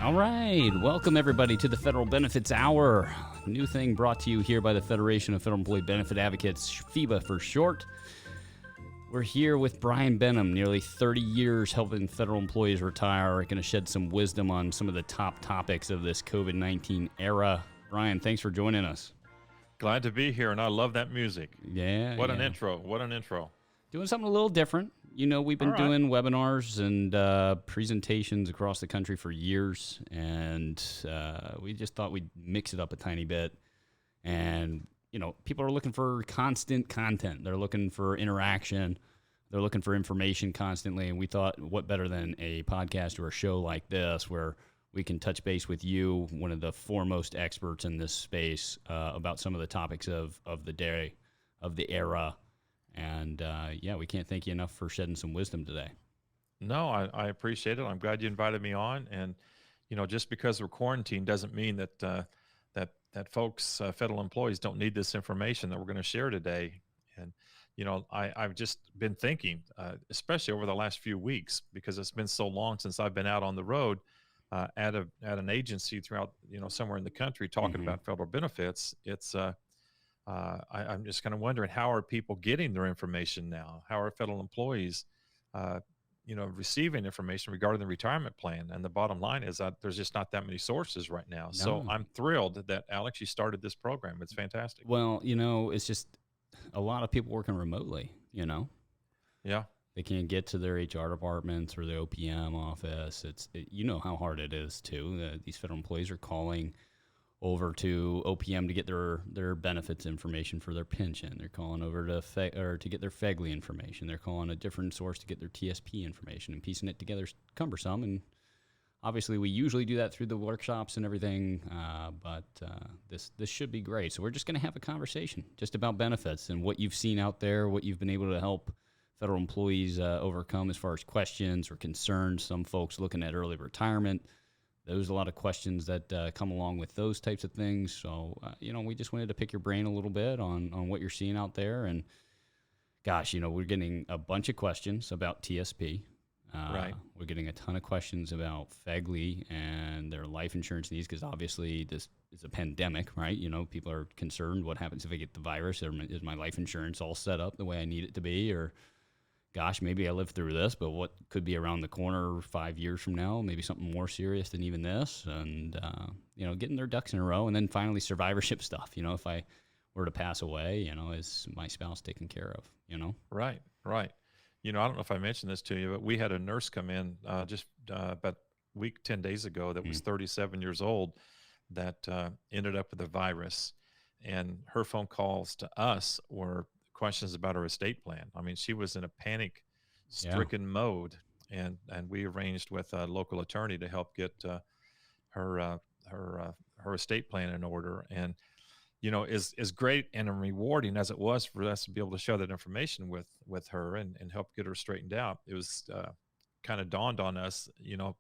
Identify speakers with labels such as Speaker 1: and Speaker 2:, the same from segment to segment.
Speaker 1: All right. Welcome, everybody, to the Federal Benefits Hour. New thing brought to you here by the Federation of Federal Employee Benefit Advocates, FEBA for short. We're here with Brian Benham, nearly 30 years helping federal employees retire. We're going to shed some wisdom on some of the top topics of this COVID-19 era. Brian, thanks for joining us.
Speaker 2: Glad to be here, and I love that music.
Speaker 1: Yeah.
Speaker 2: What an intro. What an intro.
Speaker 1: Doing something a little different. You know, we've been doing webinars and presentations across the country for years, and we just thought we'd mix it up a tiny bit. And, you know, people are looking for constant content. They're looking for interaction. They're looking for information constantly. And we thought, what better than a podcast or a show like this where we can touch base with you, one of the foremost experts in this space, about some of the topics of the day, of the era. And, we can't thank you enough for shedding some wisdom today.
Speaker 2: No, I appreciate it. I'm glad you invited me on. And, you know, just because we're quarantined doesn't mean that that folks, federal employees, don't need this information that we're going to share today. And, you know, I've just been thinking, especially over the last few weeks, because it's been so long since I've been out on the road at an agency throughout, you know, somewhere in the country talking about federal benefits. It's I'm just kind of wondering, how are people getting their information now? How are federal employees, receiving information regarding the retirement plan? And the bottom line is that there's just not that many sources right now. No. So I'm thrilled that, Alex, you started this program. It's fantastic.
Speaker 1: Well, you know, it's just a lot of people working remotely, you know?
Speaker 2: Yeah.
Speaker 1: They can't get to their HR departments or the OPM office. You know how hard it is, too. These federal employees are calling over to OPM to get their benefits information for their pension. They're calling over to get their FEGLI information. They're calling a different source to get their TSP information, and piecing it together is cumbersome. And obviously, we usually do that through the workshops and everything, but this should be great. So we're just going to have a conversation just about benefits and what you've seen out there, what you've been able to help federal employees overcome as far as questions or concerns. Some folks looking at early retirement. There's a lot of questions that come along with those types of things. So, we just wanted to pick your brain a little bit on what you're seeing out there. And gosh, you know, we're getting a bunch of questions about TSP.
Speaker 2: Right.
Speaker 1: We're getting a ton of questions about FEGLI and their life insurance needs, because obviously this is a pandemic, right? You know, people are concerned, what happens if I get the virus? Is my life insurance all set up the way I need it to be? Or gosh, maybe I live through this, but what could be around the corner 5 years from now? Maybe something more serious than even this. And, getting their ducks in a row. And then finally, survivorship stuff. You know, if I were to pass away, you know, is my spouse taken care of, you know?
Speaker 2: Right. You know, I don't know if I mentioned this to you, but we had a nurse come in just about a week, 10 days ago that was 37 years old that ended up with a virus. And her phone calls to us were questions about her estate plan. I mean, she was in a panic-stricken mode, and we arranged with a local attorney to help get her estate plan in order. And you know, as great and rewarding as it was for us to be able to share that information with her and help get her straightened out, it was kind of dawned on us, you know,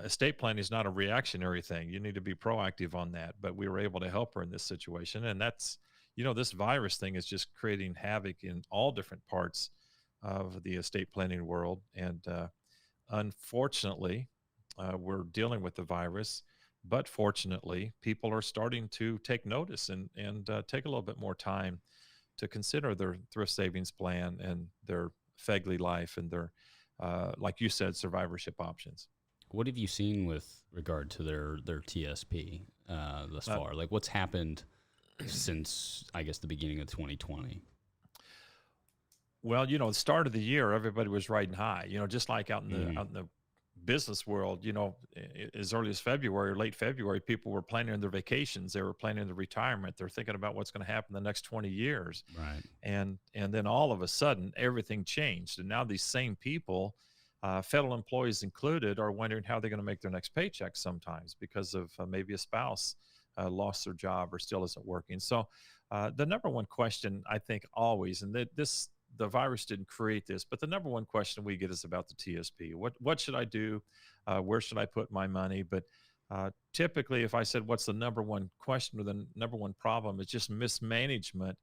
Speaker 2: estate planning is not a reactionary thing. You need to be proactive on that. But we were able to help her in this situation, and that's, you know, this virus thing is just creating havoc in all different parts of the estate planning world. And unfortunately, we're dealing with the virus, but fortunately, people are starting to take notice and take a little bit more time to consider their thrift savings plan and their FEGLI life and their, like you said, survivorship options.
Speaker 1: What have you seen with regard to their TSP thus far? Like, what's happened since, I guess, the beginning of 2020?
Speaker 2: Well, you know, the start of the year, everybody was riding high, you know, just like out in the business world, you know, as early as February or late February, people were planning their vacations. They were planning their retirement. They're thinking about what's going to happen the next 20 years.
Speaker 1: Right.
Speaker 2: And then all of a sudden, everything changed. And now these same people, federal employees included, are wondering how they're going to make their next paycheck sometimes because of maybe a spouse lost their job or still isn't working. So the number one question, I think, always, and the virus didn't create this, but the number one question we get is about the TSP. What should I do? Where should I put my money? But typically, if I said what's the number one question or the number one problem, it's just mismanagement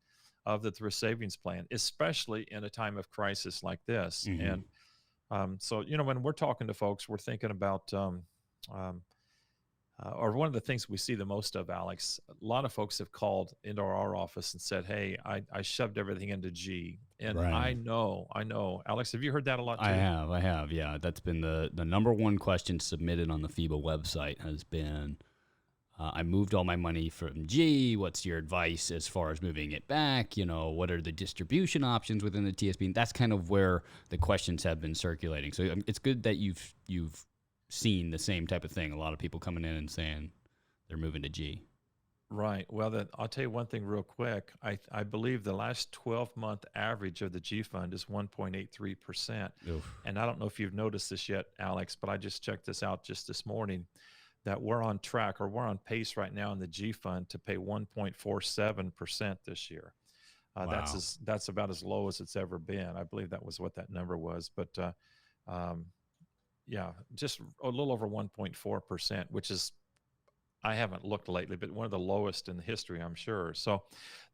Speaker 2: of the thrift savings plan, especially in a time of crisis like this. And so, you know, when we're talking to folks, we're thinking about um, or one of the things we see the most of, Alex, a lot of folks have called into our office and said, "Hey, I shoved everything into G," and
Speaker 1: Right.
Speaker 2: I know, Alex, have you heard that a lot
Speaker 1: I
Speaker 2: too?
Speaker 1: have, I have, yeah. That's been the number one question submitted on the FIBA website has been, I moved all my money from G. What's your advice as far as moving it back? What are the distribution options within the TSP? And that's kind of where the questions have been circulating. So it's good that you've seen the same type of thing. A lot of people coming in and saying they're moving to G.
Speaker 2: Right. Well, I'll tell you one thing real quick. I believe the last 12-month average of the G fund is 1.83%.
Speaker 1: Oof.
Speaker 2: And I don't know if you've noticed this yet, Alex, but I just checked this out just this morning that we're on track, or we're on pace right now in the G fund to pay 1.47% this year.
Speaker 1: Wow.
Speaker 2: That's about as low as it's ever been. I believe that was what that number was. But um, yeah, just a little over 1.4%, which is, I haven't looked lately, but one of the lowest in the history, I'm sure. So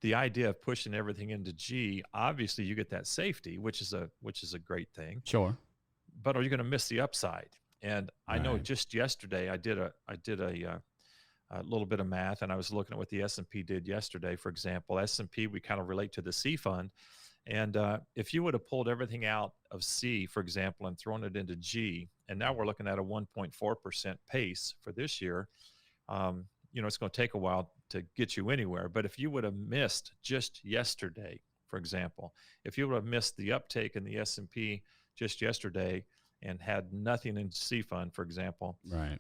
Speaker 2: the idea of pushing everything into G, obviously you get that safety, which is a great thing.
Speaker 1: Sure.
Speaker 2: But are you going to miss the upside? And I know
Speaker 1: Right.
Speaker 2: just yesterday I did a little bit of math, and I was looking at what the S&P did yesterday. For example, S&P, we kind of relate to the C fund. And if you would have pulled everything out of C, for example, and thrown it into G, and now we're looking at a 1.4% pace for this year, it's going to take a while to get you anywhere. But if you would have missed just yesterday, for example, if you would have missed the uptake in the S&P just yesterday and had nothing in C fund, for example,
Speaker 1: Right.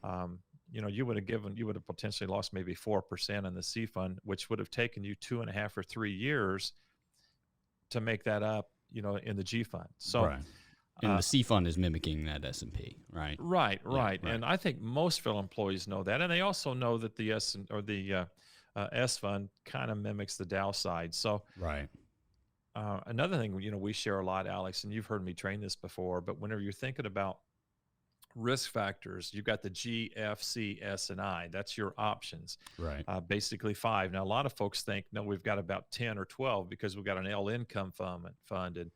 Speaker 2: you would have potentially lost maybe 4% in the C fund, which would have taken you 2.5 or 3 years to make that up, in the G fund. So,
Speaker 1: Right. And
Speaker 2: uh,
Speaker 1: the C fund is mimicking that S&P, right?
Speaker 2: right,
Speaker 1: Yeah.
Speaker 2: right.
Speaker 1: Right.
Speaker 2: And I think most federal employees know that. And they also know that the S fund kind of mimics the Dow side. So,
Speaker 1: Right.
Speaker 2: another thing, we share a lot, Alex, and you've heard me train this before, but whenever you're thinking about risk factors, you've got the G, F, C, S, and I. That's your options,
Speaker 1: Right.
Speaker 2: basically five. Now, a lot of folks think, no, we've got about 10 or 12 because we've got an L income fund and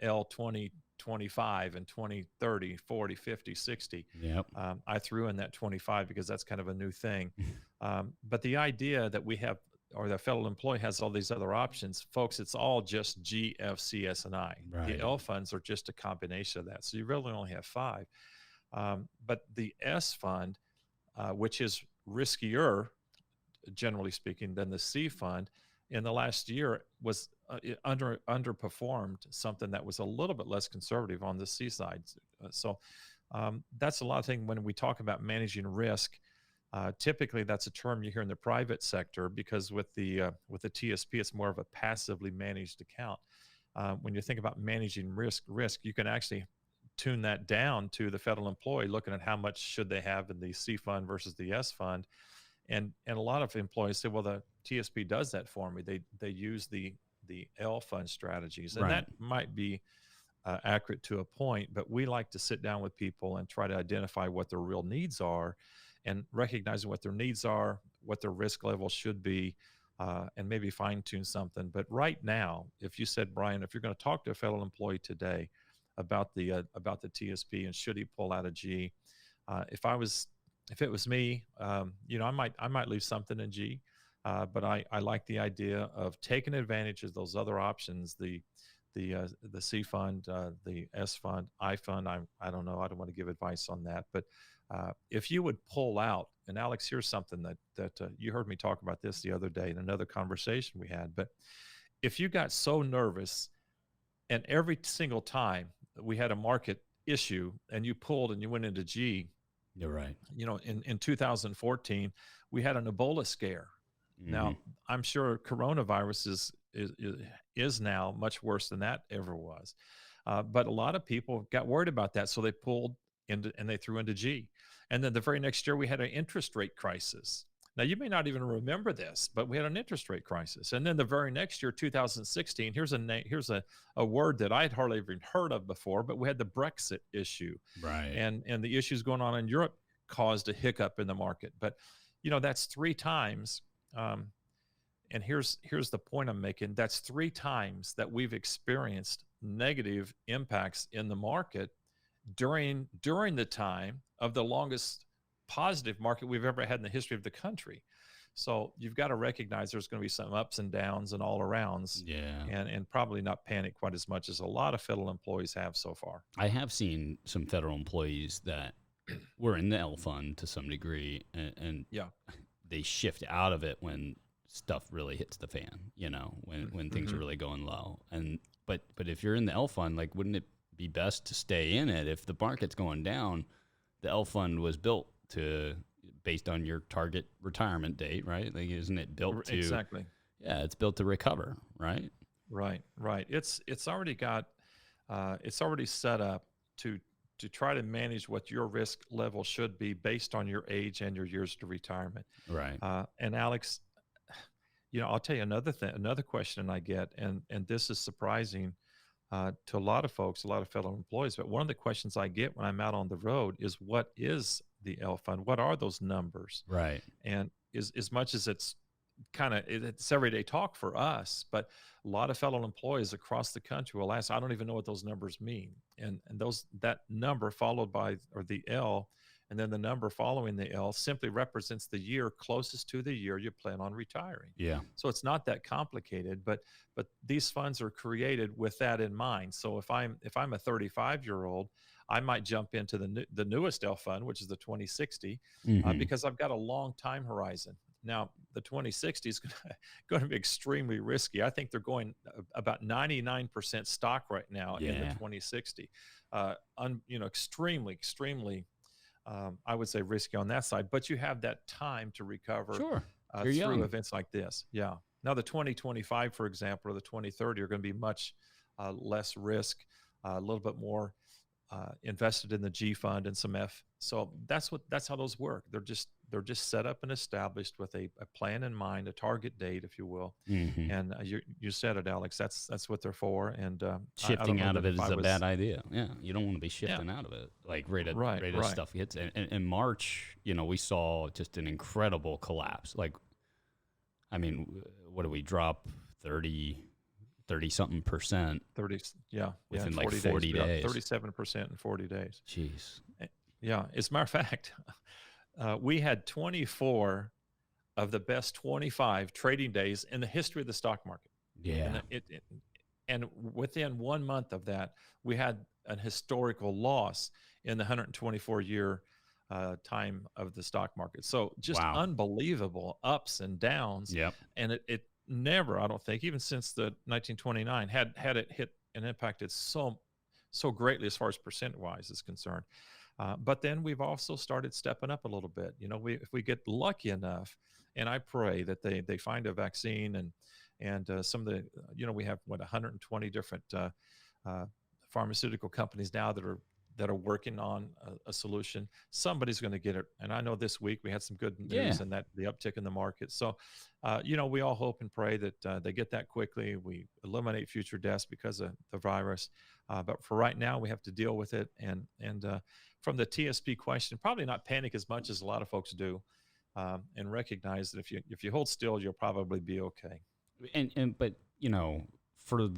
Speaker 2: L 20, 25 and 20, 30, 40, 50, 60.
Speaker 1: Yep.
Speaker 2: I threw in that 25 because that's kind of a new thing. But the idea that we have, or the federal employee has all these other options, folks, it's all just G, F, C, S, and I. The
Speaker 1: Right.
Speaker 2: L funds are just a combination of that. So you really only have five. But the S fund, which is riskier, generally speaking, than the C fund, in the last year was underperformed something that was a little bit less conservative on the C side. So that's a lot of things when we talk about managing risk. Typically, that's a term you hear in the private sector because with the TSP, it's more of a passively managed account. When you think about managing risk, you can actually tune that down to the federal employee, looking at how much should they have in the C fund versus the S fund. And a lot of employees say, well, the TSP does that for me. They use the L fund strategies, and
Speaker 1: Right.
Speaker 2: that might be accurate to a point. But we like to sit down with people and try to identify what their real needs are, and recognizing what their needs are, what their risk level should be, and maybe fine tune something. But right now, if you said, Brian, if you're going to talk to a federal employee today about the TSP and should he pull out a G, if it was me, I might leave something in G, but I like the idea of taking advantage of those other options, the C fund, the S fund, I fund. I don't know. I don't want to give advice on that, but if you would pull out, and Alex, here's something that you heard me talk about this the other day in another conversation we had, but if you got so nervous and every single time we had a market issue and you pulled and you went into G,
Speaker 1: You're right.
Speaker 2: in 2014, we had an Ebola scare.
Speaker 1: Mm-hmm.
Speaker 2: Now, I'm sure coronavirus is now much worse than that ever was. But a lot of people got worried about that. So they pulled into and they threw into G. And then the very next year, we had an interest rate crisis. Now, you may not even remember this, but we had an interest rate crisis. And then the very next year, 2016, here's a word that I'd hardly even heard of before, but we had the Brexit issue.
Speaker 1: Right.
Speaker 2: And the issues going on in Europe caused a hiccup in the market. But, that's three times. And here's the point I'm making. That's three times that we've experienced negative impacts in the market during the time of the longest positive market we've ever had in the history of the country. So you've got to recognize there's going to be some ups and downs and all arounds,
Speaker 1: Yeah.
Speaker 2: and probably not panic quite as much as a lot of federal employees have so far.
Speaker 1: I have seen some federal employees that were in the L fund to some degree, and
Speaker 2: Yeah.
Speaker 1: they shift out of it when stuff really hits the fan, when things are
Speaker 2: Mm-hmm.
Speaker 1: really going low. And but if you're in the L fund, like, wouldn't it be best to stay in it? If the market's going down, the L fund was built to based on your target retirement date, right? Like, isn't it built to?
Speaker 2: Exactly.
Speaker 1: Yeah, it's built to recover, right?
Speaker 2: Right. Right. It's already got it's already set up to try to manage what your risk level should be based on your age and your years to retirement.
Speaker 1: Right.
Speaker 2: And Alex, I'll tell you another question I get, and this is surprising to a lot of folks, a lot of fellow employees. But one of the questions I get when I'm out on the road is, what is the L fund? What are those numbers?
Speaker 1: Right.
Speaker 2: And as much as it's it's everyday talk for us, but a lot of fellow employees across the country will ask, I don't even know what those numbers mean. And that number followed by, or the L, and then the number following the L simply represents the year closest to the year you plan on retiring.
Speaker 1: Yeah.
Speaker 2: So it's not that complicated, but these funds are created with that in mind. So if I'm a 35-year-old, I might jump into the newest L fund, which is the 2060,
Speaker 1: Mm-hmm.
Speaker 2: because I've got a long time horizon. Now, the 2060 is going to be extremely risky. I think they're going about 99% stock right now in the
Speaker 1: Yeah.
Speaker 2: 2060. Extremely, extremely, I would say risky on that side. But you have that time to recover
Speaker 1: Sure. You're
Speaker 2: through
Speaker 1: young.
Speaker 2: events like this. Yeah. Now, the 2025, for example, or the 2030 are going to be much less risk, a little bit more invested in the G fund and some F. So that's how those work. They're just set up and established with a plan in mind, a target date, if you will.
Speaker 1: Mm-hmm.
Speaker 2: And you said it, Alex. That's what they're for. And I don't
Speaker 1: Shifting
Speaker 2: know
Speaker 1: out
Speaker 2: that
Speaker 1: of it
Speaker 2: if I
Speaker 1: is a
Speaker 2: was,
Speaker 1: bad idea. Yeah, you don't want to be
Speaker 2: yeah,
Speaker 1: shifting out of it. Like,
Speaker 2: right,
Speaker 1: right as
Speaker 2: right.
Speaker 1: stuff hits. And in March, we saw just an incredible collapse. Like, I mean, what do we drop? 30 something percent
Speaker 2: 30, yeah,
Speaker 1: within
Speaker 2: in
Speaker 1: like
Speaker 2: 40
Speaker 1: 40 days.
Speaker 2: 37% in 40 days.
Speaker 1: Jeez.
Speaker 2: Yeah, as a matter of fact, we had 24 of the best 25 trading days in the history of the stock market.
Speaker 1: Yeah.
Speaker 2: And within 1 month of that, we had an historical loss in the 124-year time of the stock market. So just
Speaker 1: Wow.
Speaker 2: unbelievable ups and downs.
Speaker 1: Yep.
Speaker 2: And it never, I don't think, even since the 1929, had it hit and impacted so greatly as far as percent-wise is concerned. But then we've also started stepping up a little bit. If we get lucky enough, and I pray that they find a vaccine, and some of the, we have 120 different pharmaceutical companies now that are working on a solution. Somebody's going to get it. And I know this week we had some good news,
Speaker 1: Yeah.
Speaker 2: and that the uptick in the market. So, we all hope and pray that they get that quickly. We eliminate future deaths because of the virus. But for right now, we have to deal with it. And from the TSP question, probably not panic as much as a lot of folks do, and recognize that if you hold still, you'll probably be okay.
Speaker 1: But for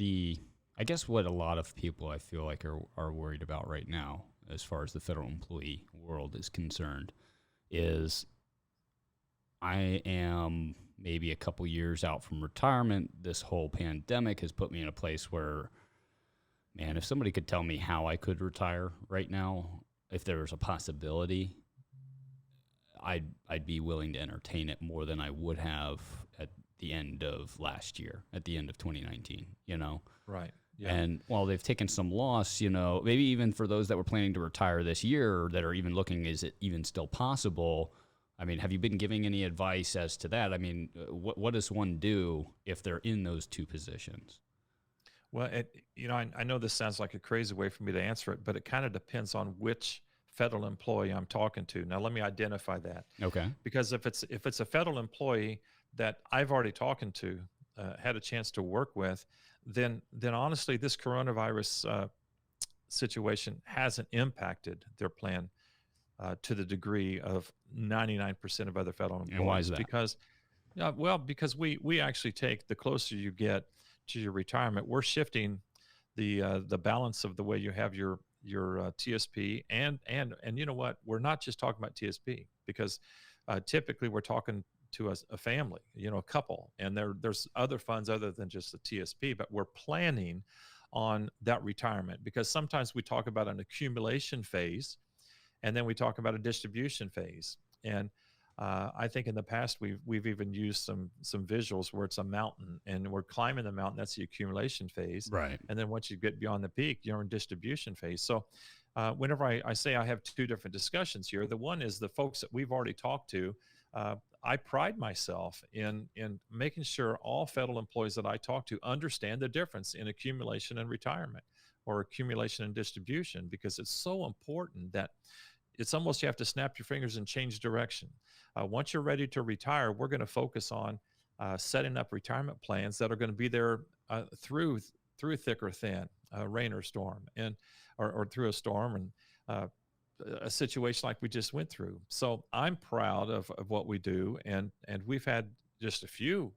Speaker 1: I guess what a lot of people I feel like are worried about right now, as far as the federal employee world is concerned, is I am maybe a couple years out from retirement. This whole pandemic has put me in a place where, man, if somebody could tell me how I could retire right now, if there was a possibility, I'd be willing to entertain it more than I would have at the end of last year, at the end of 2019,
Speaker 2: Right. Yeah.
Speaker 1: And while they've taken some loss, maybe even for those that were planning to retire this year, that are even looking, is it even still possible? I mean, have you been giving any advice as to that? I mean, what does one do if they're in those two positions?
Speaker 2: Well, I know this sounds like a crazy way for me to answer it, but it kind of depends on which federal employee I'm talking to. Now, let me identify that.
Speaker 1: Okay.
Speaker 2: Because if it's a federal employee that I've already talked to, had a chance to work with, then honestly, this coronavirus situation hasn't impacted their plan to the degree of 99% of other federal employees.
Speaker 1: And why is that?
Speaker 2: Because we actually take, the closer you get to your retirement, we're shifting the balance of the way you have your your TSP, and you know what? We're not just talking about TSP, because typically we're talking to a family, a couple, and there's other funds other than just the TSP, but we're planning on that retirement, because sometimes we talk about an accumulation phase, and then we talk about a distribution phase. And I think in the past we've even used some visuals where it's a mountain, and we're climbing the mountain. That's the accumulation phase,
Speaker 1: Right.
Speaker 2: and then once you get beyond the peak, you're in distribution phase. So whenever I say I have two different discussions here, the one is the folks that we've already talked to. I pride myself in making sure all federal employees that I talk to understand the difference in accumulation and retirement, or accumulation and distribution, because it's so important that it's almost, you have to snap your fingers and change direction. Once you're ready to retire, we're going to focus on setting up retirement plans that are going to be there through thick or thin, rain or storm, and or through a storm, and a situation like we just went through. So I'm proud of what we do, and we've had just a few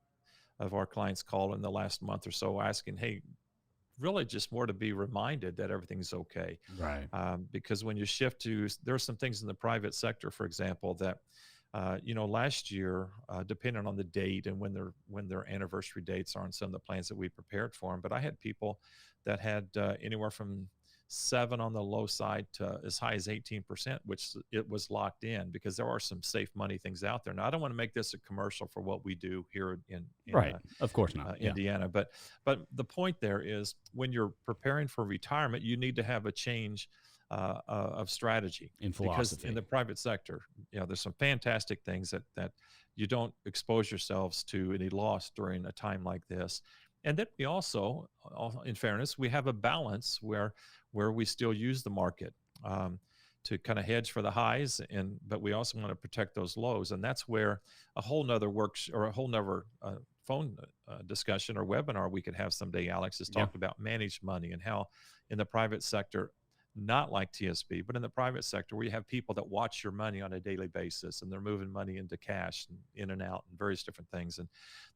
Speaker 2: of our clients call in the last month or so asking, hey, really just more to be reminded that everything's okay.
Speaker 1: Right.
Speaker 2: Because when you shift to, there are some things in the private sector, for example, that last year, depending on the date and when their anniversary dates are on some of the plans that we prepared for them, but I had people that had anywhere from 7 on the low side to as high as 18%, which it was locked in, because there are some safe money things out there. Now, I don't want to make this a commercial for what we do here in
Speaker 1: Right. Of course not. Yeah.
Speaker 2: Indiana, but the point there is, when you're preparing for retirement, you need to have a change of strategy
Speaker 1: In
Speaker 2: because
Speaker 1: philosophy.
Speaker 2: in the private sector, there's some fantastic things that you don't expose yourselves to any loss during a time like this. And then we also, in fairness, we have a balance where we still use the market to kind of hedge for the highs, but we also want to protect those lows. And that's where a whole nother phone discussion or webinar we could have someday, Alex, is talk about managed money, and how in the private sector, not like TSP, but in the private sector, where you have people that watch your money on a daily basis, and they're moving money into cash and in and out and various different things. And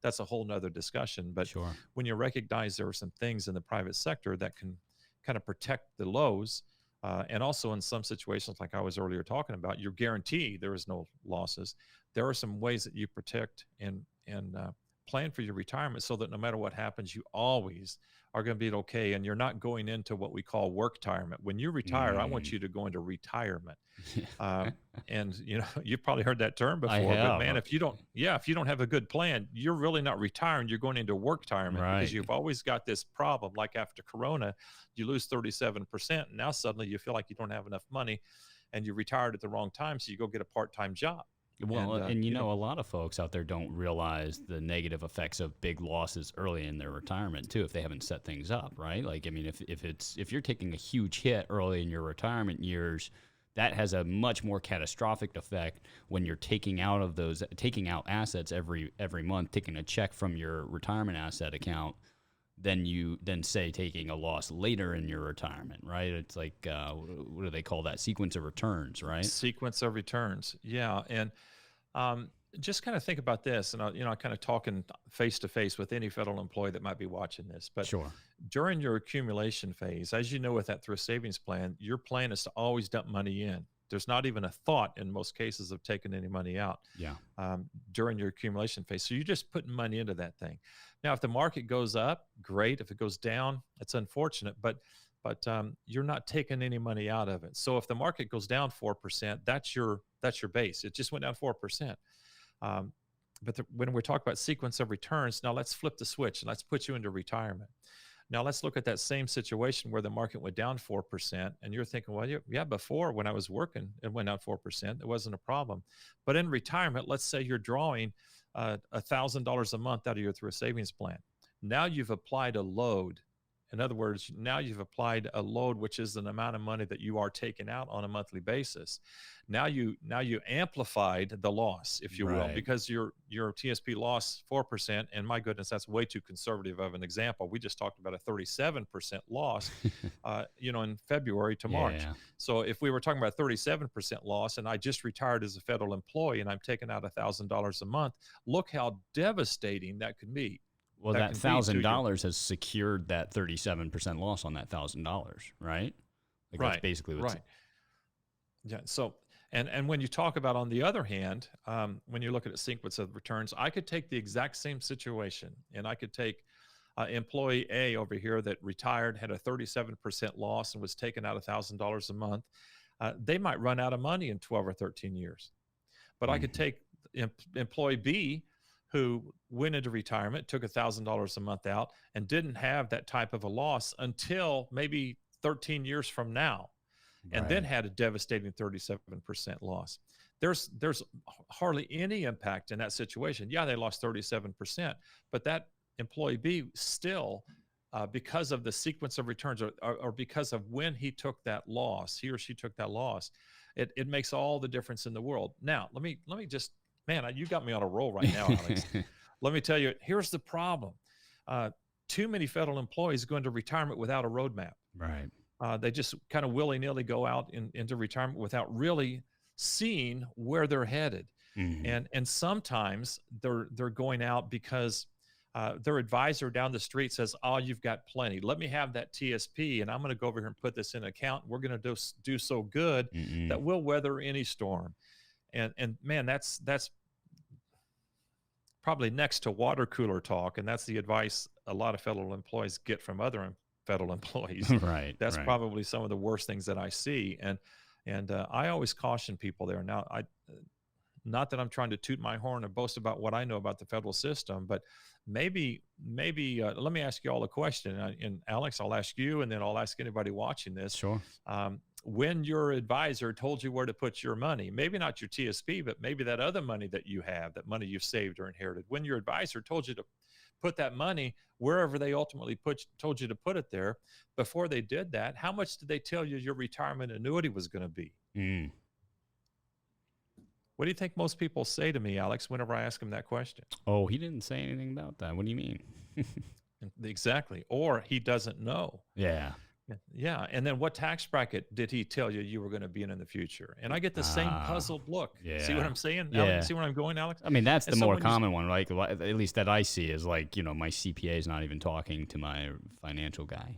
Speaker 2: that's a whole nother discussion. But
Speaker 1: Sure.
Speaker 2: when you recognize there are some things in the private sector that can kind of protect the lows, and also in some situations, like I was earlier talking about, you're guaranteed there is no losses. There are some ways that you protect and plan for your retirement, so that no matter what happens, you always are going to be okay, and you're not going into what we call work-tirement. When you retire, I want you to go into retirement. And you've probably heard that term before.
Speaker 1: I have.
Speaker 2: But man, if you don't have a good plan, you're really not retiring. You're going into work-tirement,
Speaker 1: Right.
Speaker 2: because you've always got this problem. Like after Corona, you lose 37%, and now suddenly you feel like you don't have enough money, and you retired at the wrong time, so you go get a part-time job.
Speaker 1: Well, and a lot of folks out there don't realize the negative effects of big losses early in their retirement too, if they haven't set things up right. Like, I mean, if you're taking a huge hit early in your retirement years, that has a much more catastrophic effect when you're taking out assets every month, taking a check from your retirement asset account, than say taking a loss later in your retirement, right? It's like what do they call that? Sequence of returns, right?
Speaker 2: Sequence of returns, yeah. And just kind of think about this, and I kind of talking face to face with any federal employee that might be watching this. But
Speaker 1: Sure.
Speaker 2: During your accumulation phase, as you know, with that thrift savings plan, your plan is to always dump money in. There's not even a thought in most cases of taking any money out during your accumulation phase. So you're just putting money into that thing. Now, if the market goes up, great. If it goes down, it's unfortunate, but you're not taking any money out of it. So if the market goes down 4%, that's your base. It just went down 4%. But when we talk about sequence of returns, now let's flip the switch and let's put you into retirement. Now let's look at that same situation where the market went down 4%, and you're thinking, well, yeah, before when I was working, it went down 4%. It wasn't a problem. But in retirement, let's say you're drawing $1,000 a month out of your thrift savings plan. Now you've applied a load. In other words, now you've applied a load, which is an amount of money that you are taking out on a monthly basis. Now you amplified the loss, if you will, because your TSP lost 4%, and my goodness, that's way too conservative of an example. We just talked about a 37% loss, in February to March.
Speaker 1: Yeah.
Speaker 2: So if we were talking about 37% loss, and I just retired as a federal employee, and I'm taking out $1,000 a month, look how devastating that could be.
Speaker 1: Well, that $1,000 has secured that 37% loss on that $1,000, right? Like that's
Speaker 2: Right.
Speaker 1: basically what's
Speaker 2: Right. Yeah. So, and when you talk about, on the other hand, when you look at a sequence of returns, I could take the exact same situation, and I could take employee A over here that retired, had a 37% loss, and was taking out $1,000 a month. They might run out of money in 12 or 13 years. But I could
Speaker 1: Mhm.
Speaker 2: take employee B, who went into retirement, took $1,000 a month out, and didn't have that type of a loss until maybe 13 years from now, and then
Speaker 1: Right.
Speaker 2: had a devastating 37% loss. There's hardly any impact in that situation. Yeah, they lost 37%, but that employee B still, because of the sequence of returns, or because of when he took that loss, he or she took that loss, it makes all the difference in the world. Now, let me just, man, you got me on a roll right now, Alex. Let me tell you, here's the problem. Uh, Too many federal employees go into retirement without a roadmap.
Speaker 1: Right.
Speaker 2: They just kind of willy-nilly go out into retirement without really seeing where they're headed.
Speaker 1: Mhm.
Speaker 2: And sometimes they're going out because their advisor down the street says, "Oh, you've got plenty. Let me have that TSP, and I'm going to go over here and put this in an account. We're going to do so good that
Speaker 1: Mm-mm.
Speaker 2: we'll weather any storm." And man, that's probably next to water cooler talk, and that's the advice a lot of federal employees get from other federal employees.
Speaker 1: Right.
Speaker 2: That's
Speaker 1: Right.
Speaker 2: probably some of the worst things that I see, and I always caution people there. Now, not that I'm trying to toot my horn or boast about what I know about the federal system, but maybe let me ask you all a question. And Alex, I'll ask you, and then I'll ask anybody watching this.
Speaker 1: Sure.
Speaker 2: When your advisor told you where to put your money, maybe not your TSP, but maybe that other money that you have, that money you've saved or inherited, when your advisor told you to put that money wherever they ultimately told you to put it there, before they did that, how much did they tell you your retirement annuity was going to be?
Speaker 1: Mm.
Speaker 2: What do you think most people say to me, Alex, whenever I ask them that question?
Speaker 1: Oh, he didn't say anything about that. What do you mean?
Speaker 2: Exactly. Or he doesn't know.
Speaker 1: Yeah.
Speaker 2: Yeah. And then what tax bracket did he tell you were going to be in the future? And I get the same
Speaker 1: Ah.
Speaker 2: puzzled look. See what
Speaker 1: Yeah.
Speaker 2: I'm saying, Alex?
Speaker 1: Yeah.
Speaker 2: See where I'm going, Alex?
Speaker 1: I mean, that's
Speaker 2: And
Speaker 1: the
Speaker 2: so
Speaker 1: more
Speaker 2: when you,
Speaker 1: common one, like at least that I see is like, my CPA is not even talking to my financial guy.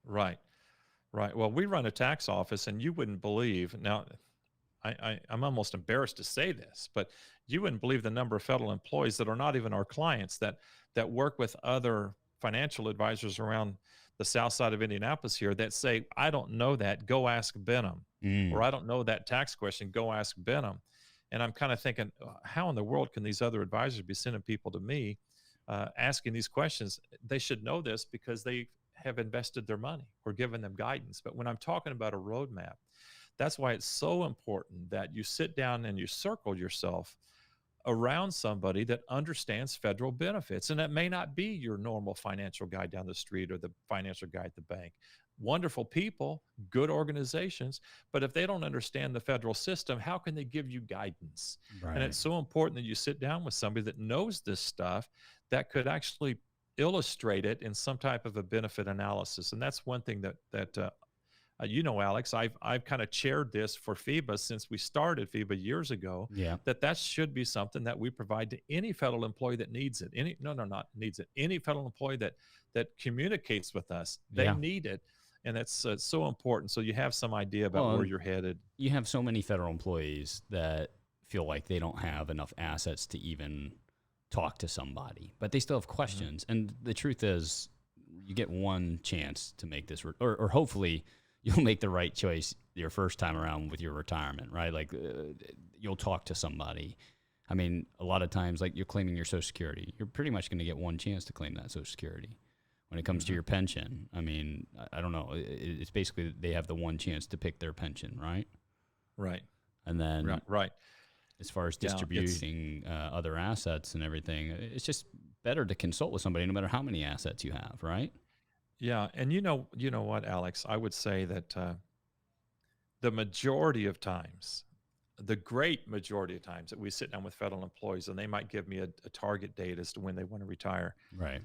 Speaker 2: right, right. Well, we run a tax office, and you wouldn't believe. Now, I'm almost embarrassed to say this, but you wouldn't believe the number of federal employees that are not even our clients, that work with other financial advisors around the south side of Indianapolis here, that say, "I don't know that. Go ask Benham," or
Speaker 1: Mm.
Speaker 2: "I don't know that tax question. Go ask Benham." And I'm kind of thinking, how in the world can these other advisors be sending people to me asking these questions? They should know this because they have invested their money or given them guidance. But when I'm talking about a roadmap, that's why it's so important that you sit down and you circle yourself around somebody that understands federal benefits. And that may not be your normal financial guy down the street or the financial guy at the bank. Wonderful people, good organizations, but if they don't understand the federal system, how can they give you guidance? And
Speaker 1: Right.
Speaker 2: it's so important that you sit down with somebody that knows this stuff, that could actually illustrate it in some type of a benefit analysis. And that's one thing Alex, I've kind of chaired this for FEBA since we started FEBA years ago.
Speaker 1: Yeah.
Speaker 2: That should be something that we provide to any federal employee that needs it. Not needs it. Any federal employee that communicates with us, they
Speaker 1: Yeah.
Speaker 2: need it, and it's so important. So you have some idea about where
Speaker 1: Well,
Speaker 2: you're headed.
Speaker 1: you have so many federal employees that feel like they don't have enough assets to even talk to somebody, but they still have
Speaker 2: Mhm.
Speaker 1: questions. And the truth is, you get one chance to make this, or hopefully you'll make the right choice your first time around with your retirement, right? Like you'll talk to somebody. I mean, a lot of times, like you're claiming your Social Security, you're pretty much going to get one chance to claim that Social Security. When it comes to
Speaker 2: Mhm.
Speaker 1: your pension, I mean, I don't know. It's basically they have the one chance to pick their pension, right?
Speaker 2: Right.
Speaker 1: And then
Speaker 2: Right.
Speaker 1: as far as
Speaker 2: Yeah. It's
Speaker 1: distributing other assets and everything, it's just better to consult with somebody no matter how many assets you have, right?
Speaker 2: Yeah, and you know what, Alex? I would say that the majority of times, the great majority of times that we sit down with federal employees and they might give me a target date as to when they want to retire,
Speaker 1: Right.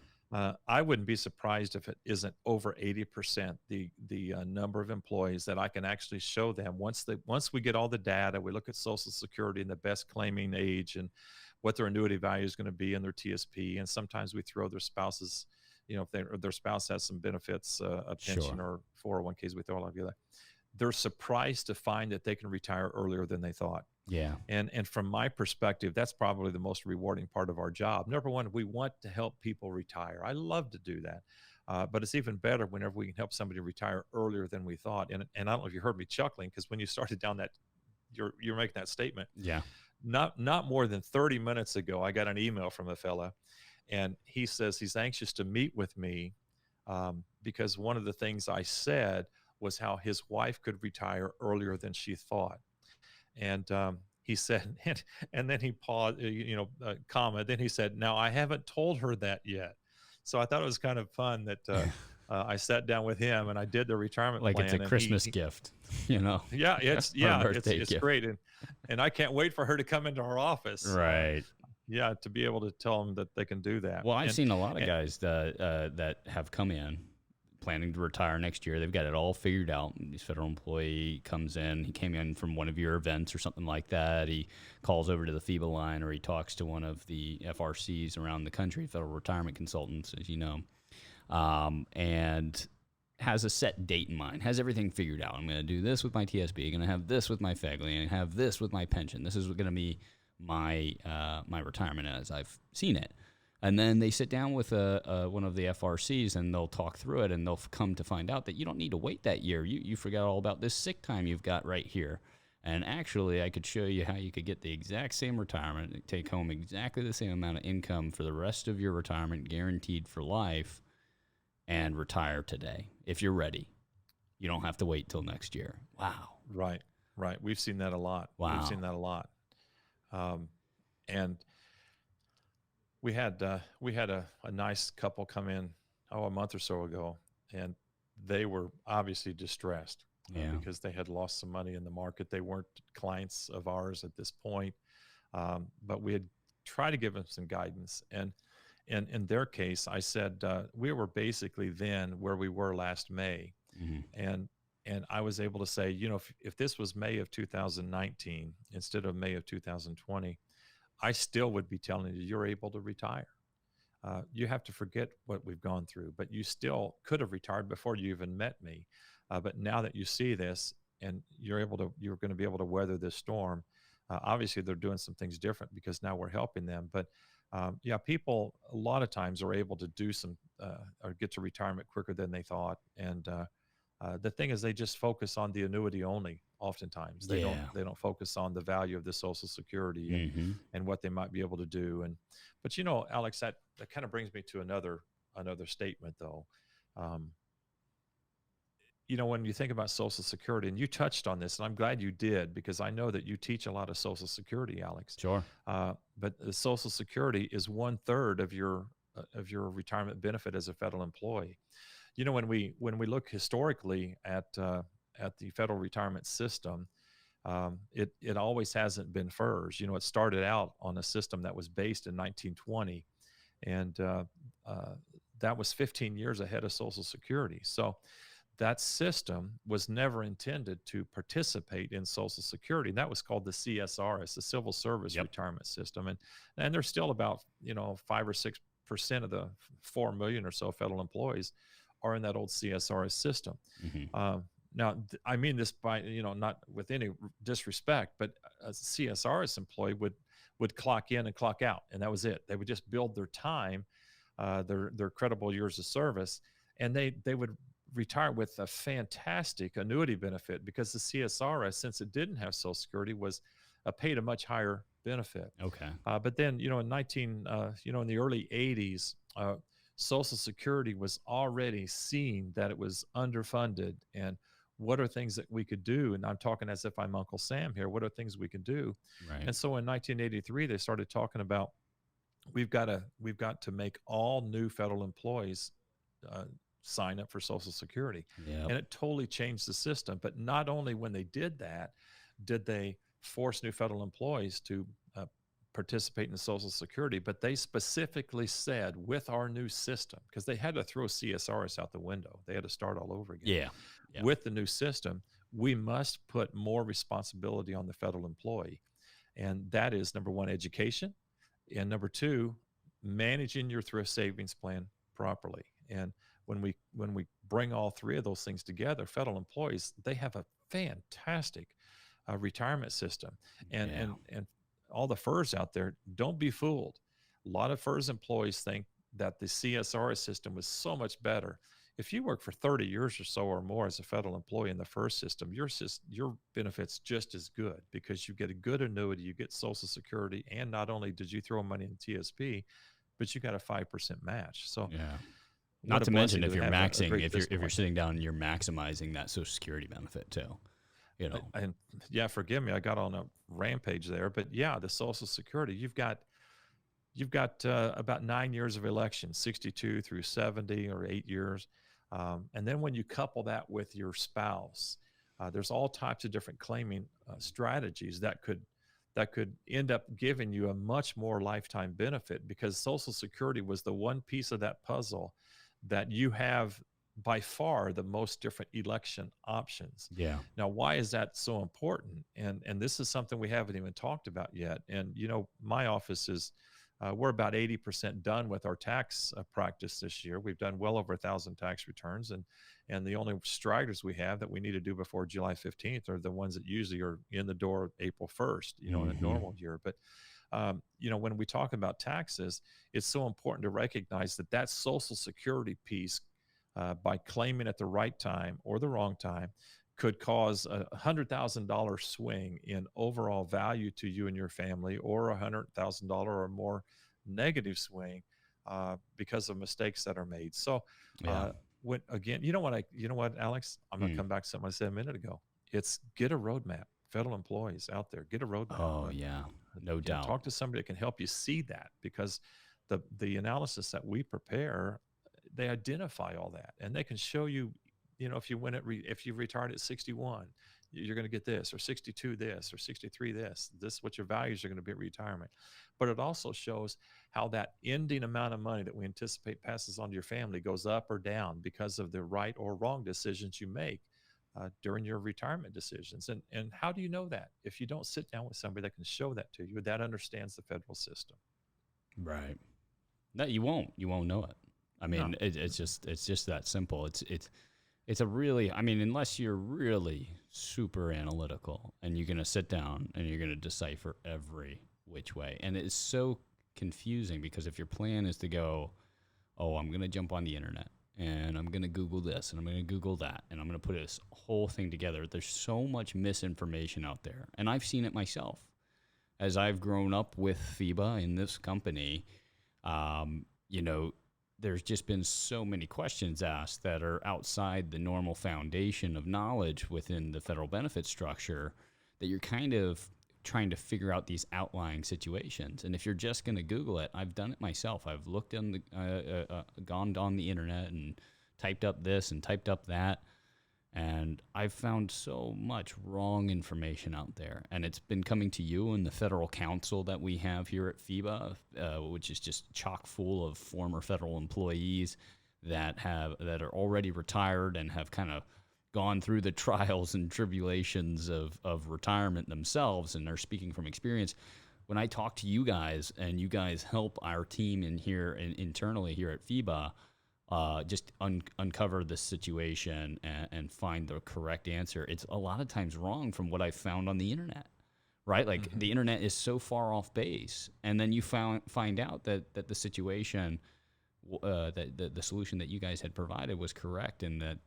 Speaker 2: I wouldn't be surprised if it isn't over 80% the number of employees that I can actually show them once we get all the data, we look at Social Security and the best claiming age and what their annuity value is going to be in their TSP, and sometimes we throw their spouses if their spouse has some benefits, a pension
Speaker 1: Sure.
Speaker 2: or 401ks, we throw all of you that. They're surprised to find that they can retire earlier than they thought.
Speaker 1: Yeah.
Speaker 2: And from my perspective, that's probably the most rewarding part of our job. Number one, we want to help people retire. I love to do that. But it's even better whenever we can help somebody retire earlier than we thought. And I don't know if you heard me chuckling, because when you started down that, you're making that statement.
Speaker 1: Yeah.
Speaker 2: Not more than 30 minutes ago, I got an email from a fella, and he says he's anxious to meet with me because one of the things I said was how his wife could retire earlier than she thought. And he said, and then he paused, comma. Then he said, "Now I haven't told her that yet." So I thought it was kind of fun that I sat down with him and I did the retirement
Speaker 1: Like
Speaker 2: plan.
Speaker 1: it's a Christmas gift, you know?
Speaker 2: Yeah,
Speaker 1: birthday
Speaker 2: it's
Speaker 1: gift.
Speaker 2: great, and I can't wait for her to come into our office.
Speaker 1: Right.
Speaker 2: Yeah, to be able to tell them that they can do that.
Speaker 1: Well, I've seen a lot of guys that have come in planning to retire next year. They've got it all figured out. This federal employee comes in. He came in from one of your events or something like that. He calls over to the FEGLI line, or he talks to one of the FRCs around the country, federal retirement consultants, as you know, and has a set date in mind, has everything figured out. I'm going to do this with my TSB, going to have this with my FEGLI, and have this with my pension. This is going to be my my retirement as I've seen it. And then they sit down with one of the FRCs, and they'll talk through it, and they'll come to find out that you don't need to wait that year. You forgot all about this sick time you've got right here. And actually, I could show you how you could get the exact same retirement, take home exactly the same amount of income for the rest of your retirement, guaranteed for life, and retire today if you're ready. You don't have to wait till next year. Wow.
Speaker 2: Right. We've seen that a lot.
Speaker 1: Wow.
Speaker 2: We've seen that a lot. And we had a nice couple come in a month or so ago, and they were obviously distressed because they had lost some money in the market. They weren't clients of ours at this point, but we had tried to give them some guidance. And in their case, I said we were basically then where we were last May, and I was able to say, if this was May of 2019 instead of May of 2020. I still would be telling you, you're able to retire. You have to forget what we've gone through, but you still could have retired before you even met me. But now that you see this, and you're going to be able to weather this storm. Obviously, they're doing some things different because now we're helping them. But people a lot of times are able to do some or get to retirement quicker than they thought. And the thing is, they just focus on the annuity only. Oftentimes they don't focus on the value of the Social Security and what they might be able to do. But Alex, that kind of brings me to another statement though. When you think about Social Security, and you touched on this, and I'm glad you did, because I know that you teach a lot of Social Security, Alex.
Speaker 1: Sure.
Speaker 2: But the Social Security is 1/3 of your retirement benefit as a federal employee. When we look historically at the federal retirement system, it always hasn't been FERS. It started out on a system that was based in 1920, and that was 15 years ahead of Social Security. So that system was never intended to participate in Social Security. And that was called the CSRS, the Civil Service Retirement System. And there's still about 5 or 6% of the 4 million or so federal employees are in that old CSRS system. Now, I mean this by, not with any disrespect, but a CSRS employee would clock in and clock out, and that was it. They would just build their time, their credible years of service, and they would retire with a fantastic annuity benefit, because the CSRS, since it didn't have Social Security, was paid a much higher benefit.
Speaker 1: Okay.
Speaker 2: But then, in in the early 80s, Social Security was already seeing that it was underfunded, and what are things that we could do? And I'm talking as if I'm Uncle Sam here. What are things we can do?
Speaker 1: Right.
Speaker 2: And so in 1983, they started talking about we've got to make all new federal employees sign up for Social Security.
Speaker 1: Yep.
Speaker 2: And it totally changed the system. But not only when they did that, did they force new federal employees to participate in Social Security, but they specifically said, with our new system, because they had to throw CSRS out the window, they had to start all over again.
Speaker 1: Yeah.
Speaker 2: With the new system, we must put more responsibility on the federal employee. And that is, number one, education, and number two, managing your thrift savings plan properly. And when we bring all three of those things together, federal employees, they have a fantastic retirement system. And
Speaker 1: Yeah.
Speaker 2: all the FERS out there, don't be fooled. A lot of FERS employees think that the CSR system was so much better. If you work for 30 years or so or more as a federal employee in the FERS system, your benefits just as good, because you get a good annuity, you get Social Security, and not only did you throw money in TSP, but you got a 5% match. So
Speaker 1: Yeah.
Speaker 2: what
Speaker 1: Not
Speaker 2: a
Speaker 1: to mention
Speaker 2: blessing
Speaker 1: if
Speaker 2: to
Speaker 1: you're
Speaker 2: have a
Speaker 1: maxing,
Speaker 2: great system
Speaker 1: if you're
Speaker 2: like
Speaker 1: sitting down and you're maximizing that Social Security benefit too, you
Speaker 2: that.
Speaker 1: know.
Speaker 2: And yeah, forgive me, I got on a rampage there, but yeah, the Social Security, you've got about 9 years of election, 62 through 70 or 8 years. And then when you couple that with your spouse, there's all types of different claiming strategies that could end up giving you a much more lifetime benefit, because Social Security was the one piece of that puzzle that you have by far the most different election options.
Speaker 1: Yeah.
Speaker 2: Now, why is that so important? And this is something we haven't even talked about yet. And my office is we're about 80% done with our tax practice this year. We've done well over 1,000 tax returns, and the only stragglers we have that we need to do before July 15th are the ones that usually are in the door April 1st, in a normal year. But when we talk about taxes, it's so important to recognize that Social Security piece, by claiming at the right time or the wrong time, could cause a $100,000 swing in overall value to you and your family, or $100,000 or more negative swing because of mistakes that are made. So,
Speaker 1: Yeah.
Speaker 2: when again, you know what, Alex, I'm going to come back to something I said a minute ago. It's get a roadmap. Federal employees out there, get a roadmap.
Speaker 1: Oh yeah. No doubt.
Speaker 2: Talk to somebody that can help you see that, because the analysis that we prepare, they identify all that, and they can show you, if you if you retired at 61, you're going to get this, or 62 this, or 63 this is what your values are going to be at retirement. But it also shows how that ending amount of money that we anticipate passes on to your family goes up or down because of the right or wrong decisions you make during your retirement decisions. And how do you know that if you don't sit down with somebody that can show that to you, that understands the federal system?
Speaker 1: Right. No, you won't know it. I
Speaker 2: No.
Speaker 1: mean, it's just that simple. It's a really, I mean, unless you're really super analytical and you're going to sit down and you're going to decipher every which way. And it's so confusing, because if your plan is to go, oh, I'm going to jump on the internet and I'm going to Google this and I'm going to Google that and I'm going to put this whole thing together, there's so much misinformation out there. And I've seen it myself as I've grown up with FEBA in this company. You know, there's just been so many questions asked that are outside the normal foundation of knowledge within the federal benefit structure, that you're kind of trying to figure out these outlying situations. And if you're just going to Google it, I've done it myself. I've looked on gone on the internet and typed up this and typed up that. And I've found so much wrong information out there. And it's been coming to you and the federal council that we have here at FEBA, which is just chock full of former federal employees that are already retired and have kind of gone through the trials and tribulations of retirement themselves, and are speaking from experience. When I talk to you guys and you guys help our team internally here at FEBA, just uncover the situation and find the correct answer, it's a lot of times wrong from what I found on the internet, right? Like the internet is so far off base, and then you find out that the situation, that the solution that you guys had provided was correct, and that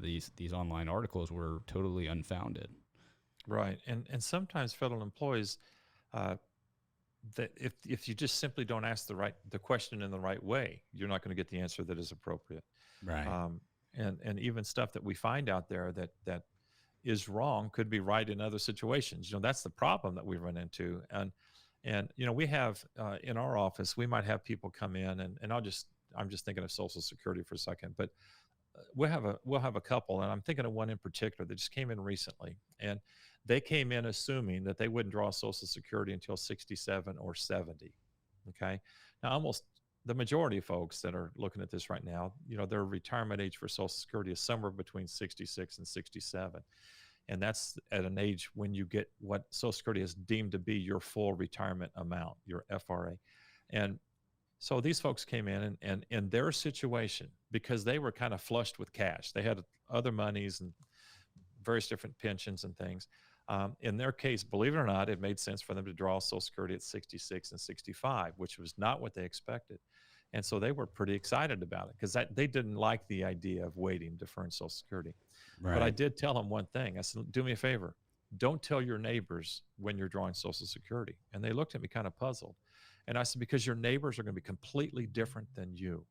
Speaker 1: these online articles were totally unfounded.
Speaker 2: Right. And sometimes federal employees, that if you just simply don't ask the question in the right way, you're not going to get the answer that is appropriate.
Speaker 1: Right.
Speaker 2: And even stuff that we find out there that is wrong could be right in other situations. That's the problem that we run into. And we have in our office, we might have people come in, and I'm just thinking of Social Security for a second, but we'll have a couple, and I'm thinking of one in particular that just came in recently, and they came in assuming that they wouldn't draw Social Security until 67 or 70. Okay, now almost the majority of folks that are looking at this right now, their retirement age for Social Security is somewhere between 66 and 67, and that's at an age when you get what Social Security is deemed to be your full retirement amount, your FRA, and So these folks came in and in their situation, because they were kind of flushed with cash, they had other monies and various different pensions and things. In their case, believe it or not, it made sense for them to draw Social Security at 66 and 65, which was not what they expected. And so they were pretty excited about it because they didn't like the idea of waiting, deferring Social Security. But I
Speaker 1: Right.
Speaker 2: did tell them one thing. I said, do me a favor. Don't tell your neighbors when you're drawing Social Security. And they looked at me kind of puzzled. And I said, because your neighbors are going to be completely different than you.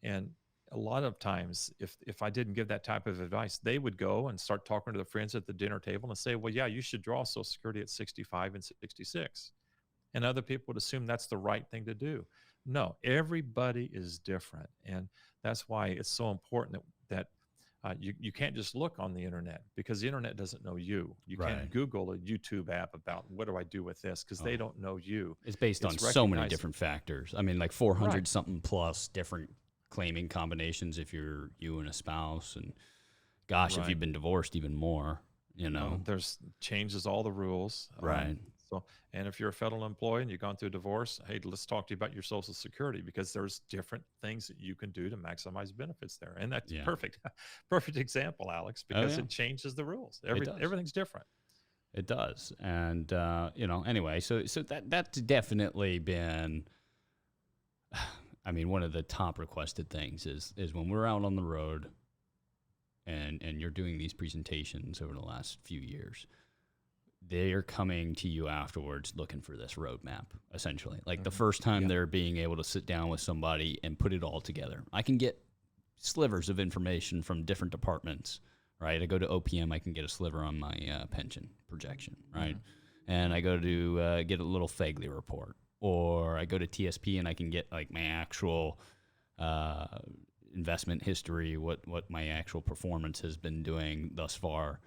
Speaker 2: And a lot of times, if I didn't give that type of advice, they would go and start talking to their friends at the dinner table and say, well, yeah, you should draw Social Security at 65 and 66. And other people would assume that's the right thing to do. No, everybody is different. And that's why it's so important that you can't just look on the internet, because the internet doesn't know you. You
Speaker 1: Right.
Speaker 2: can't Google a YouTube app about what do I do with this, because they
Speaker 1: Oh,
Speaker 2: don't know you.
Speaker 1: it's based on
Speaker 2: It's
Speaker 1: so many
Speaker 2: recognizing,
Speaker 1: different factors. I mean, like
Speaker 2: right,
Speaker 1: 400 something plus different claiming combinations if you're you and a spouse, and gosh, if
Speaker 2: right.
Speaker 1: you've been divorced, even more. You know.
Speaker 2: There's changes all the rules.
Speaker 1: Right.
Speaker 2: So, and if you're a federal employee and you've gone through a divorce, hey, let's talk to you about your Social Security, because there's different things that you can do to maximize benefits there. And that's
Speaker 1: Yeah.
Speaker 2: perfect, perfect example, Alex,
Speaker 1: Oh
Speaker 2: because
Speaker 1: yeah.
Speaker 2: it changes the rules.
Speaker 1: It does.
Speaker 2: Everything's different.
Speaker 1: It does. And you know, anyway, so that's definitely been. I mean, one of the top requested things is when we're out on the road, and you're doing these presentations over the last few years, they are coming to you afterwards looking for this roadmap, essentially. Like the
Speaker 2: Hmm.
Speaker 1: first time
Speaker 2: Yeah.
Speaker 1: they're being able to sit down with somebody and put it all together. I can get slivers of information from different departments, right? I go to OPM, I can get a sliver on my pension projection, right?
Speaker 2: Hmm.
Speaker 1: And I go to get a little FEGLI report, or I go to TSP and I can get like my actual uh, investment history, what my actual performance has been doing thus far.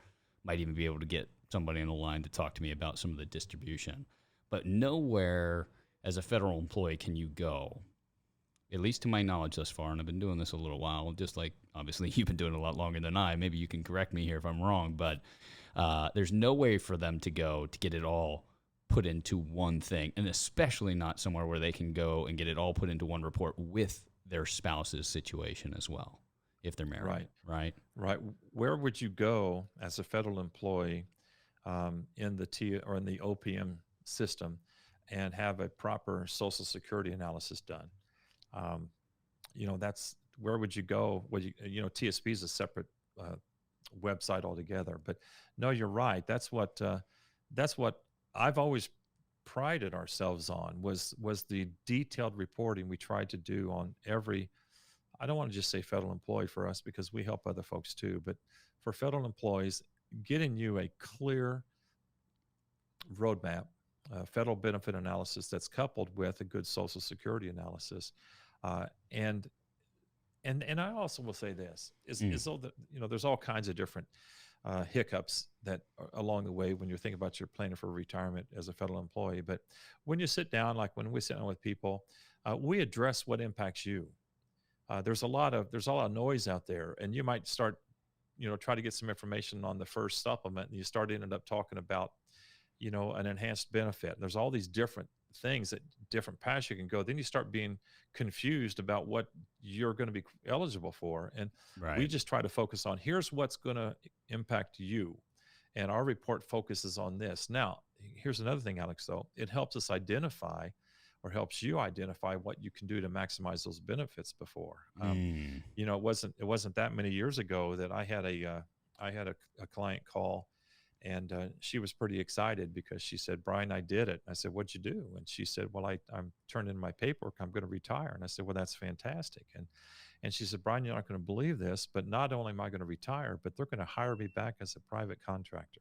Speaker 1: Might even be able to get somebody on the line to talk to me about some of the distribution. But nowhere as a federal employee can you go, at least to my knowledge thus far, and I've been doing this a little while, just like obviously you've been doing it a lot longer than I. Maybe you can correct me here if I'm wrong, but there's no way for them to go to get it all put into one thing, and especially not somewhere where they can go and get it all put into one report with their spouse's situation as well, if they're married,
Speaker 2: Right.
Speaker 1: right?
Speaker 2: Right. Where would you go as a federal employee in the T or in the OPM system and have a proper Social Security analysis done? Um, that's where would you go? Well, TSP is a separate uh, website altogether. But no, you're right. That's what I've always prided ourselves on was the detailed reporting we tried to do on every. I don't want to just say federal employee for us, because we help other folks too, but for federal employees, getting you a clear roadmap, federal benefit analysis that's coupled with a good Social Security analysis, uh, and and I also will say this
Speaker 1: Mm,
Speaker 2: is though that there's all kinds of different hiccups that are along the way when you're thinking about your planning for retirement as a federal employee. But when you sit down, like when we sit down with people, we address what impacts you. There's a lot of noise out there, and you might start, try to get some information on the first supplement, and you ended up talking about, an enhanced benefit. There's all these different things that different paths you can go. Then you start being confused about what you're going to be eligible for. And we
Speaker 1: right.
Speaker 2: just try to focus on here's what's going to impact you. And our report focuses on this. Now, here's another thing, Alex, though. It helps us identify or helps you identify what you can do to maximize those benefits before.
Speaker 1: Mm,
Speaker 2: It wasn't that many years ago that I had a client call, and she was pretty excited because she said, Brian, I did it. I said, what'd you do? And she said, well, I'm turned in my paperwork. I'm going to retire. And I said, well, that's fantastic. And she said, Brian, you're not going to believe this, but not only am I going to retire, but they're going to hire me back as a private contractor.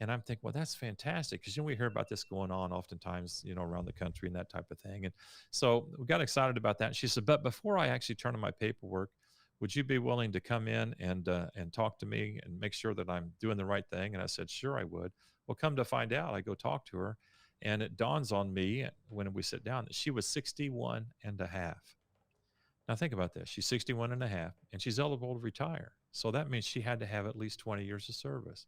Speaker 2: And I'm thinking, well, that's fantastic, because we hear about this going on oftentimes, around the country and that type of thing. And so we got excited about that. And she said, but before I actually turn in my paperwork, would you be willing to come in and talk to me and make sure that I'm doing the right thing? And I said, sure, I would. Well, come to find out, I go talk to her, and it dawns on me when we sit down that she was 61 and a half. Now think about this. She's 61 and a half, and she's eligible to retire. So that means she had to have at least 20 years of service,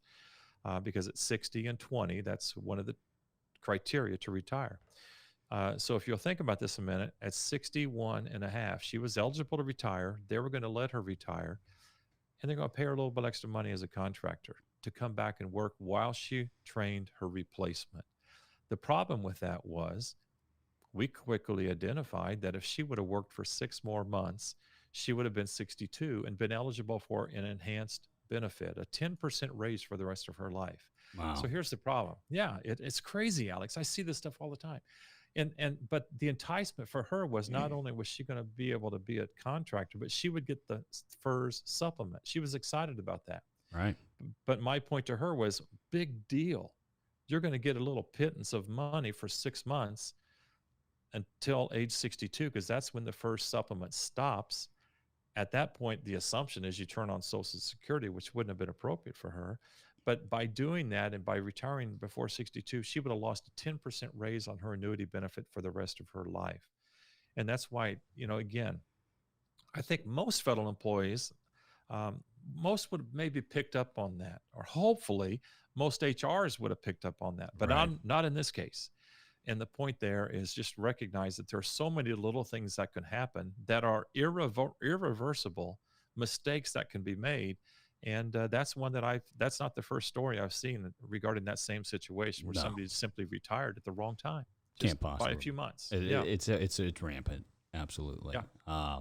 Speaker 2: because at 60 and 20, that's one of the criteria to retire. So if you'll think about this a minute, at 61 and a half, she was eligible to retire. They were going to let her retire, and they're going to pay her a little bit extra money as a contractor to come back and work while she trained her replacement. The problem with that was we quickly identified that if she would have worked for 6 more months, she would have been 62 and been eligible for an enhanced benefit, a 10% raise for the rest of her life. So
Speaker 1: Wow.
Speaker 2: here's the problem. Yeah, it's crazy, Alex. I see this stuff all the time. But the enticement for her was not only was she going to be able to be a contractor, but she would get the FERS supplement. She was excited about that.
Speaker 1: Right.
Speaker 2: But my point to her was, big deal. You're going to get a little pittance of money for 6 months until age 62, because that's when the first supplement stops. At that point, the assumption is you turn on Social Security, which wouldn't have been appropriate for her. But by doing that and by retiring before 62, she would have lost a 10% raise on her annuity benefit for the rest of her life. And that's why, again, I think most federal employees, most would have maybe picked up on that, or hopefully most HRs would have picked up on that, but
Speaker 1: Right.
Speaker 2: not in this case. And the point there is just recognize that there are so many little things that can happen that are irreversible mistakes that can be made. And that's one that's not the first story I've seen regarding that same situation where
Speaker 1: No.
Speaker 2: somebody simply retired at the wrong time, just
Speaker 1: Can't
Speaker 2: by a
Speaker 1: possibly.
Speaker 2: few months.
Speaker 1: Yeah.
Speaker 2: Yeah.
Speaker 1: It's rampant. Absolutely.
Speaker 2: Yeah.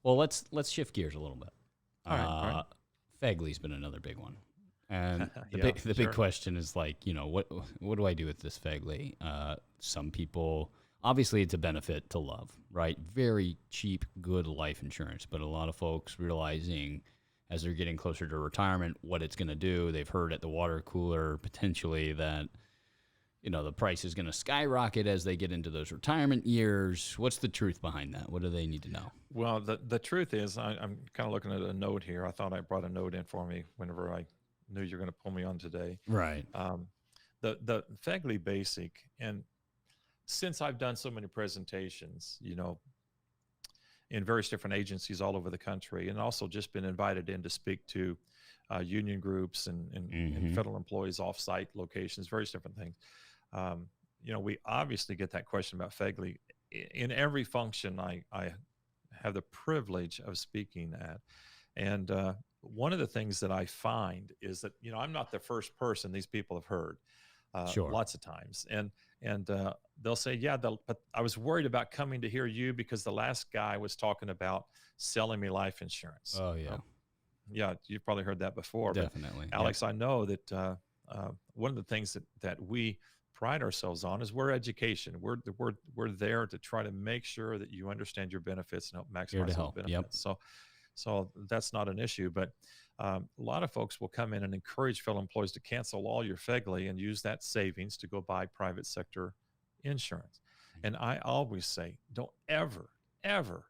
Speaker 1: Well, let's shift gears a little bit.
Speaker 2: All right. All right.
Speaker 1: FEGLI's been another big one. And
Speaker 2: Yeah,
Speaker 1: the
Speaker 2: sure.
Speaker 1: big question is like, what do I do with this FEGLI? Some people, obviously it's a benefit to love, right? Very cheap, good life insurance. But a lot of folks realizing as they're getting closer to retirement, what it's going to do. They've heard at the water cooler potentially that, the price is going to skyrocket as they get into those retirement years. What's the truth behind that? What do they need to know?
Speaker 2: Well, the truth is, I'm kind of looking at a note here. I thought I brought a note in for me whenever I knew you're going to pull me on today.
Speaker 1: Right.
Speaker 2: The FEGLI Basic, and since I've done so many presentations, in various different agencies all over the country, and also just been invited in to speak to union groups and federal employees off-site locations, various different things. We obviously get that question about FEGLI in every function I have the privilege of speaking at. And one of the things that I find is that, I'm not the first person these people have heard
Speaker 1: Sure.
Speaker 2: lots of times. And they'll say, yeah, but I was worried about coming to hear you because the last guy was talking about selling me life insurance.
Speaker 1: Oh, yeah.
Speaker 2: Yeah, you've probably heard that before.
Speaker 1: Definitely.
Speaker 2: But Alex, I know that one of the things that we pride ourselves on is we're education. We're there to try to make sure that you understand your benefits and help maximize those
Speaker 1: help.
Speaker 2: benefits.
Speaker 1: Yep.
Speaker 2: So that's not an issue. But a lot of folks will come in and encourage fellow employees to cancel all your FEGLI and use that savings to go buy private sector insurance. And I always say, don't ever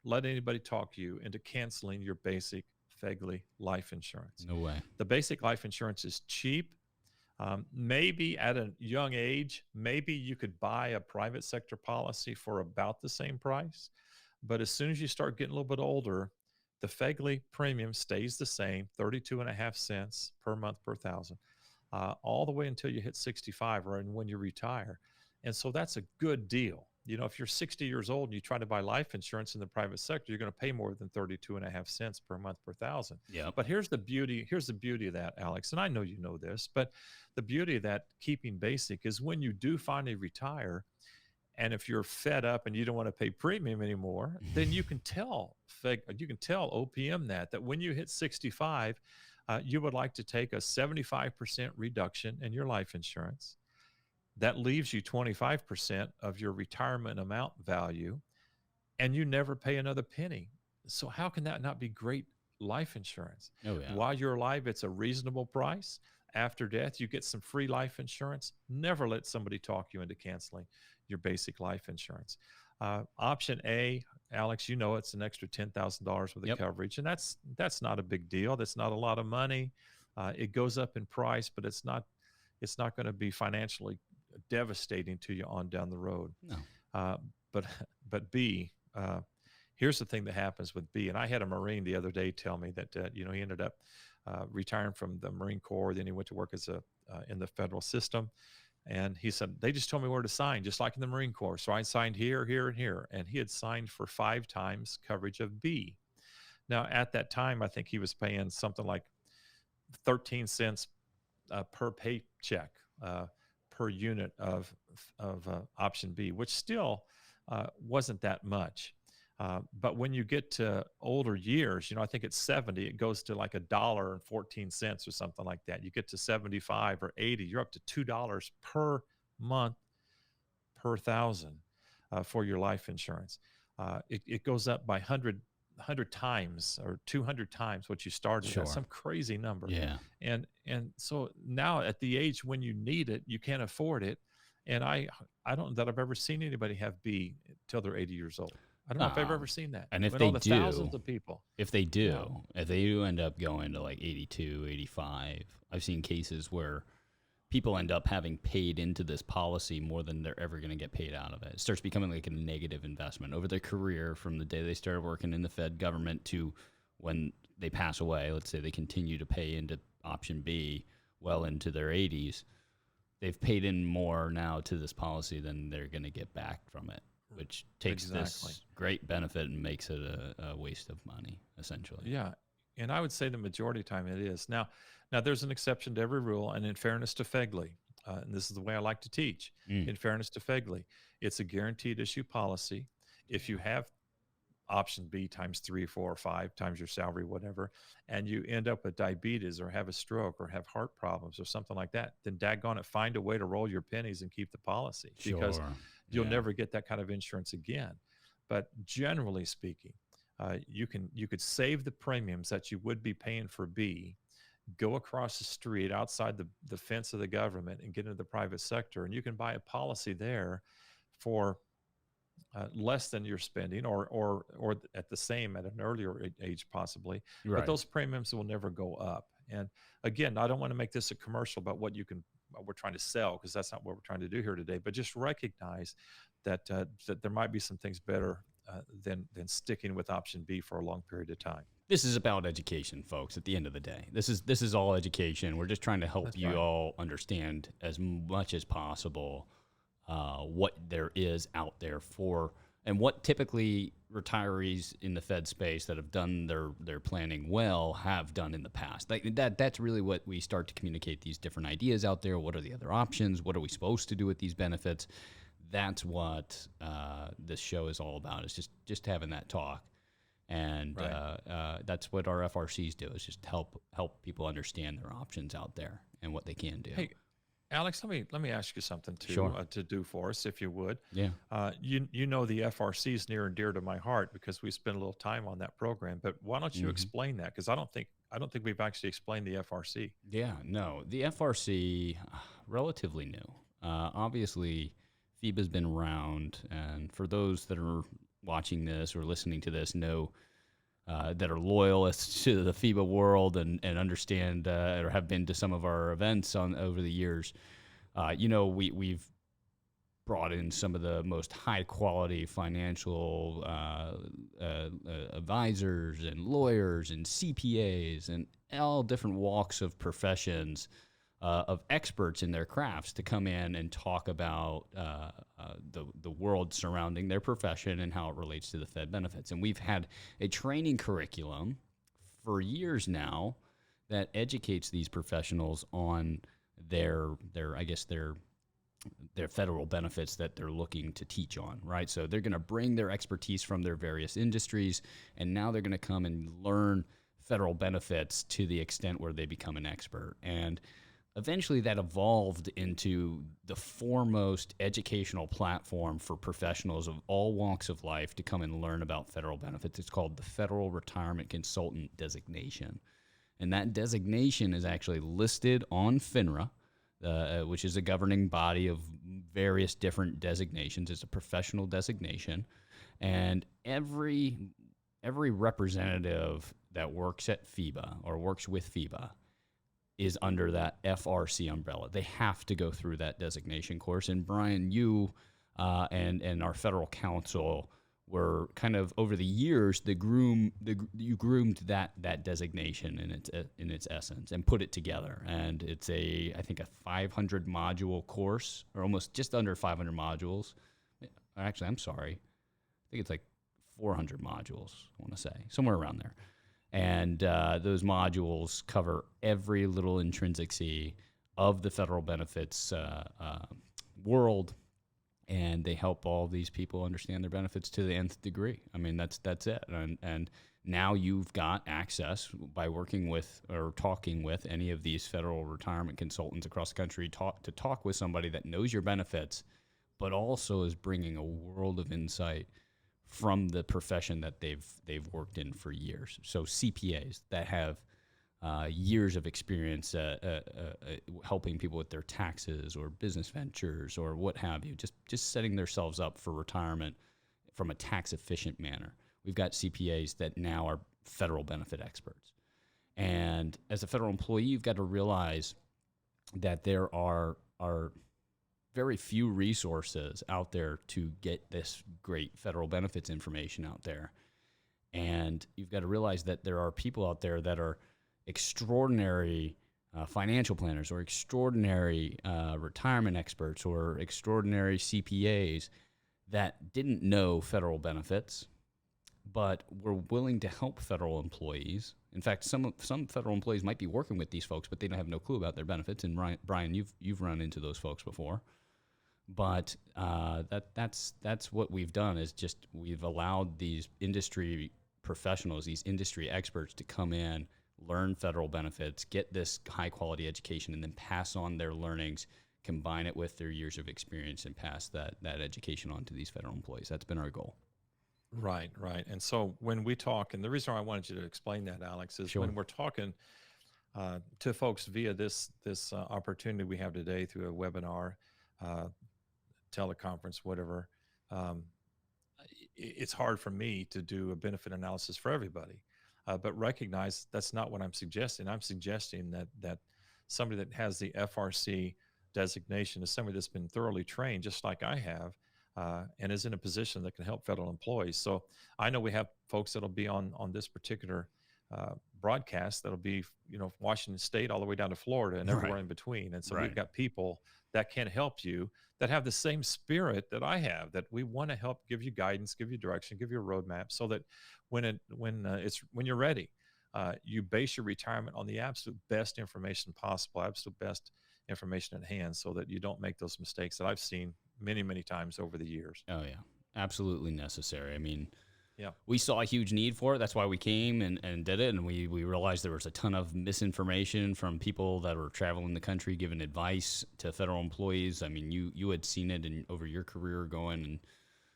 Speaker 2: let anybody talk you into canceling your basic FEGLI life insurance.
Speaker 1: No way.
Speaker 2: The basic life insurance is cheap. Maybe at a young age, maybe you could buy a private sector policy for about the same price. But as soon as you start getting a little bit older, the FEGLI premium stays the same, 32.5 cents per month per thousand, all the way until you hit 65 or when you retire. And so that's a good deal. If you're 60 years old and you try to buy life insurance in the private sector, you're going to pay more than 32.5 cents per month per thousand.
Speaker 1: Yeah.
Speaker 2: But here's the beauty of that, Alex, and I know you know this, but the beauty of that keeping basic is when you do finally retire, and if you're fed up and you don't want to pay premium anymore, then you can tell OPM that when you hit 65, you would like to take a 75% reduction in your life insurance. That leaves you 25% of your retirement amount value, and you never pay another penny. So how can that not be great life insurance?
Speaker 1: Oh, yeah.
Speaker 2: While you're alive, it's a reasonable price. After death, you get some free life insurance. Never let somebody talk you into canceling your basic life insurance. Option A, Alex, it's an extra $10,000 worth of coverage, and that's not a big deal. That's not a lot of money. It goes up in price, but it's not going to be financially devastating to you on down the road.
Speaker 1: No.
Speaker 2: But B, here's the thing that happens with B. And I had a Marine the other day tell me that he ended up retiring from the Marine Corps. Then he went to work as in the federal system. And he said, they just told me where to sign, just like in the Marine Corps. So I signed here, here, and here. And he had signed for 5 times coverage of B. Now, at that time, I think he was paying something like 13 cents per paycheck per unit of option B, which still wasn't that much. But when you get to older years, I think at 70, it goes to like $1.14 or something like that. You get to 75 or 80, you're up to $2 per month per thousand for your life insurance. It goes up by 100 times or 200 times what you started
Speaker 1: Sure.
Speaker 2: at, some crazy number.
Speaker 1: Yeah.
Speaker 2: And so now at the age when you need it, you can't afford it. And I don't know that I've ever seen anybody have B till they're 80 years old. I don't know if I've ever seen that.
Speaker 1: And if
Speaker 2: when
Speaker 1: they
Speaker 2: all the
Speaker 1: do,
Speaker 2: thousands of people.
Speaker 1: if they do end up going to like 82, 85, I've seen cases where people end up having paid into this policy more than they're ever going to get paid out of it. It starts becoming like a negative investment over their career from the day they started working in the Fed government to when they pass away. Let's say they continue to pay into option B well into their 80s. They've paid in more now to this policy than they're going to get back from it, which takes this great benefit and makes it a waste of money, essentially.
Speaker 2: Yeah. And I would say the majority of the time it is. Now there's an exception to every rule, and in fairness to FEGLI, and this is the way I like to teach, in fairness to FEGLI, it's a guaranteed issue policy. If you have option B times 3, 4, or 5 times your salary, whatever, and you end up with diabetes or have a stroke or have heart problems or something like that, then daggone it, find a way to roll your pennies and keep the policy, because you'll never get that kind of insurance again. But generally speaking, you could save the premiums that you would be paying for B, go across the street outside the fence of the government and get into the private sector, and you can buy a policy there for less than you're spending, or at the same at an earlier age possibly.
Speaker 1: Right.
Speaker 2: But those premiums will never go up. And again, I don't want to make this a commercial about what we're trying to sell, because that's not what we're trying to do here today. But just recognize that that there might be some things better than sticking with option B for a long period of time.
Speaker 1: This is about education, folks. At the end of the day, this is all education. We're just trying to help you all understand as much as possible what there is out there for, and what typically retirees in the Fed space that have done their planning well have done in the past. That's really what we start to communicate, these different ideas out there. What are the other options? What are we supposed to do with these benefits? That's what this show is all about, is just having that talk. And that's what our FRCs do, is just help people understand their options out there and what they can do.
Speaker 2: Hey, Alex, let me ask you something to do for us, if you would.
Speaker 1: Yeah.
Speaker 2: You know the FRC is near and dear to my heart because we spend a little time on that program. But why don't you explain that? Because I don't think we've actually explained the FRC.
Speaker 1: Yeah, no, the FRC, relatively new. Obviously, FEBA's been around, and for those that are watching this or listening to this, know that are loyalists to the FEBA world and understand or have been to some of our events over the years, we've brought in some of the most high quality financial advisors and lawyers and CPAs and all different walks of professions, of experts in their crafts, to come in and talk about the world surrounding their profession and how it relates to the Fed benefits. And we've had a training curriculum for years now that educates these professionals on their federal benefits that they're looking to teach on, right? So they're going to bring their expertise from their various industries, and now they're going to come and learn federal benefits to the extent where they become an expert. And eventually that evolved into the foremost educational platform for professionals of all walks of life to come and learn about federal benefits. It's called the Federal Retirement Consultant Designation. And that designation is actually listed on FINRA, which is a governing body of various different designations. It's a professional designation. And every representative that works at FEBA or works with FEBA is under that FRC umbrella. They have to go through that designation course. And Brian, you and our federal counsel were kind of over the years you groomed that designation in its essence and put it together. And it's I think a 500 module course, or almost just under 500 modules. Actually, I'm sorry, I think it's like 400 modules, I want to say, somewhere around there. And those modules cover every little intrinsicy of the federal benefits world, and they help all these people understand their benefits to the nth degree. I mean, that's it. And now you've got access by working with or talking with any of these federal retirement consultants across the country to talk with somebody that knows your benefits, but also is bringing a world of insight from the profession that they've worked in for years. So CPAs that have years of experience helping people with their taxes or business ventures or what have you, just setting themselves up for retirement from a tax efficient manner. We've got CPAs that now are federal benefit experts. And as a federal employee, you've got to realize that there are very few resources out there to get this great federal benefits information out there. And you've got to realize that there are people out there that are extraordinary financial planners or extraordinary retirement experts or extraordinary CPAs that didn't know federal benefits, but were willing to help federal employees. In fact, some federal employees might be working with these folks, but they don't have no clue about their benefits. And Brian, you've run into those folks before. But that's what we've done, is just we've allowed these industry professionals, these industry experts, to come in, learn federal benefits, get this high quality education, and then pass on their learnings, combine it with their years of experience, and pass that education on to these federal employees. That's been our goal.
Speaker 2: Right. And so when we talk, and the reason why I wanted you to explain that, Alex, is
Speaker 1: Sure.
Speaker 2: when we're talking to folks via this opportunity we have today through a webinar, teleconference, whatever, it's hard for me to do a benefit analysis for everybody. But recognize that's not what I'm suggesting. I'm suggesting that somebody that has the FRC designation is somebody that's been thoroughly trained, just like I have, and is in a position that can help federal employees. So I know we have folks that'll be on this particular broadcast that'll be, Washington State all the way down to Florida and everywhere in between. And so we've got people that can help you that have the same spirit that I have, that we want to help give you guidance, give you direction, give you a roadmap, so that when you're ready, you base your retirement on the absolute best information possible, absolute best information at hand, so that you don't make those mistakes that I've seen many, many times over the years.
Speaker 1: Oh yeah, absolutely necessary. I mean,
Speaker 2: yeah,
Speaker 1: we saw a huge need for it. That's why we came and did it. And we realized there was a ton of misinformation from people that were traveling the country giving advice to federal employees. I mean, you had seen it over your career, going and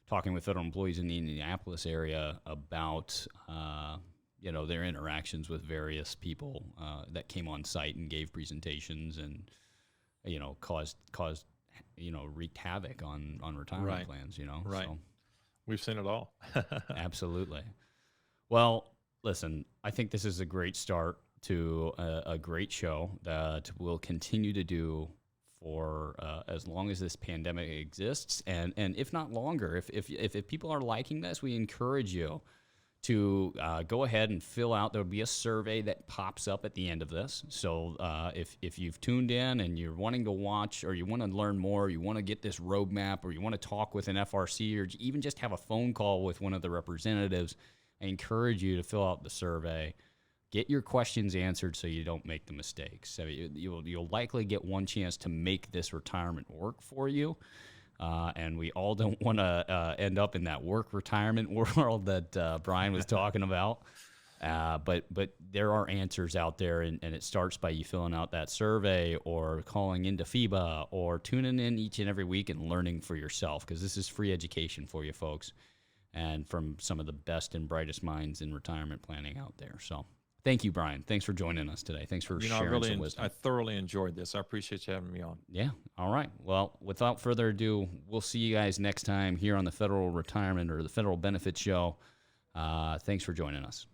Speaker 1: talking with federal employees in the Indianapolis area about their interactions with various people that came on site and gave presentations and caused wreaked havoc on retirement plans.
Speaker 2: Right.
Speaker 1: So.
Speaker 2: We've seen it all.
Speaker 1: Absolutely. Well, listen, I think this is a great start to a great show that we'll continue to do for as long as this pandemic exists, and if not longer. If people are liking this, we encourage you to go ahead and fill out. There'll be a survey that pops up at the end of this. So if you've tuned in and you're wanting to watch, or you want to learn more, you want to get this roadmap, or you want to talk with an FRC, or even just have a phone call with one of the representatives, I encourage you to fill out the survey. Get your questions answered so you don't make the mistakes. So you'll likely get one chance to make this retirement work for you. And we all don't want to end up in that work retirement world that Brian was talking about. But there are answers out there, and it starts by you filling out that survey, or calling into FEBA, or tuning in each and every week and learning for yourself, because this is free education for you folks, and from some of the best and brightest minds in retirement planning out there. So thank you, Brian. Thanks for joining us today. Thanks for sharing some wisdom.
Speaker 2: I thoroughly enjoyed this. I appreciate you having me on.
Speaker 1: Yeah. All right. Well, without further ado, we'll see you guys next time here on the Federal Retirement or the Federal Benefits Show. Thanks for joining us.